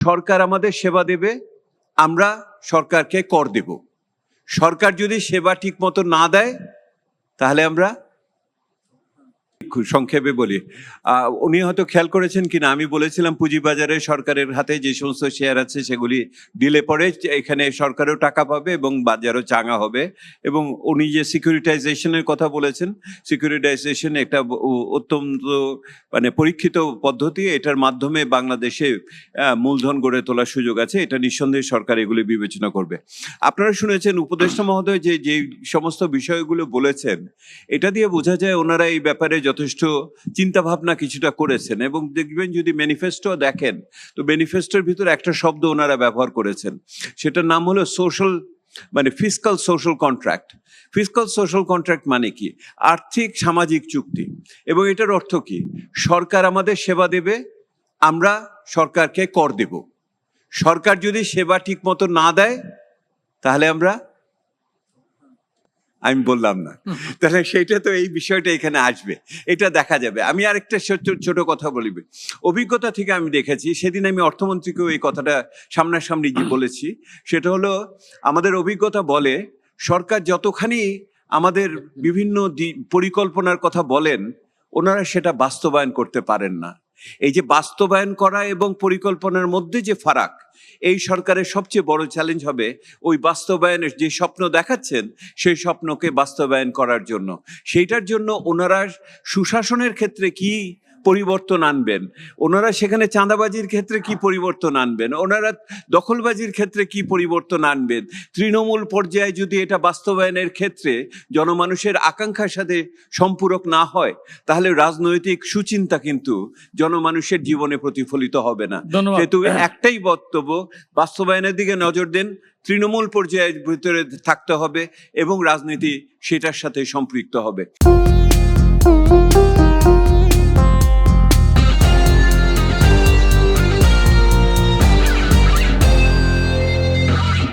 সরকার আমাদের সেবা দেবে, আমরা সরকারকে কর দেব। সরকার যদি সেবা ঠিক মতো না দেয় তাহলে আমরা সংক্ষেপে বলি, উনি হয়তো খেয়াল করেছেন কিনা, আমি বলেছিলাম পুঁজিবাজারে সরকারের হাতে যে সমস্ত শেয়ার আছে সেগুলি দিলে পরে এখানে সরকারও টাকা পাবে এবং বাজারও চাঙা হবে। এবং উনি যে সিকিউরিটাইজেশনের কথা বলেছেন, সিকিউরিটাইজেশন একটা অত্যন্ত পরীক্ষিত পদ্ধতি। এটার মাধ্যমে বাংলাদেশে মূলধন গড়ে তোলার সুযোগ আছে। এটা নিঃসন্দেহে সরকার এগুলি বিবেচনা করবে। আপনারা শুনেছেন উপদেষ্টা মহোদয় যে সমস্ত বিষয়গুলো বলেছেন, এটা দিয়ে বোঝা যায় ওনারা এই ব্যাপারে যথেষ্ট চিন্তা ভাবনা কিছুটা করেছেন। এবং দেখবেন যদি ম্যানিফেস্টো দেখেন, তো ম্যানিফেস্টোর ভিতরে একটা শব্দ ওনারা ব্যবহার করেছেন, সেটার নাম হলো social fiscal social contract. Fiscal social contract মানে কি? আর্থিক সামাজিক চুক্তি। এবং এটার অর্থ কি? সরকার আমাদের সেবা দেবে, আমরা সরকারকে কর দেব। সরকার যদি সেবা ঠিক মতো না দেয় তাহলে আমি বললাম না, তাহলে সেইটা তো এই বিষয়টা এখানে আসবে, এটা দেখা যাবে। আমি আরেকটা ছোট কথা বলিব। অভিজ্ঞতা থেকে আমি দেখেছি, সেদিন আমি অর্থমন্ত্রীকেও এই কথাটা সামনাসামনি বলেছি। সেটা হলো, আমাদের অভিজ্ঞতা বলে সরকার যতখানি আমাদের বিভিন্ন পরিকল্পনার কথা বলেন, ওনারা সেটা বাস্তবায়ন করতে পারেন না। এই যে বাস্তবায়ন করা এবং পরিকল্পনার মধ্যে যে ফারাক, এই সরকারের সবচেয়ে বড় চ্যালেঞ্জ হবে ওই বাস্তবায়নের যে স্বপ্ন দেখাচ্ছেন সেই স্বপ্নকে বাস্তবায়ন করার জন্য। সেইটার জন্য ওনারা সুশাসনের ক্ষেত্রে কি পরিবর্তন আনবেন, ওনারা সেখানে চাঁদাবাজির ক্ষেত্রে কি পরিবর্তন আনবেন, ওনারা দখলবাজির ক্ষেত্রে কি পরিবর্তন আনবেন, তৃণমূল পর্যায়ে যদি এটা বাস্তবায়নের ক্ষেত্রে জনমানুষের আকাঙ্ক্ষার সাথে সম্পূরক না হয়, তাহলে রাজনৈতিক সুচিন্তা কিন্তু জনমানুষের জীবনে প্রতিফলিত হবে না। যেহেতু একটাই বক্তব্য, বাস্তবায়নের দিকে নজর দেন, তৃণমূল পর্যায়ের ভিতরে থাকতে হবে এবং রাজনীতি সেটার সাথে সম্পৃক্ত হবে।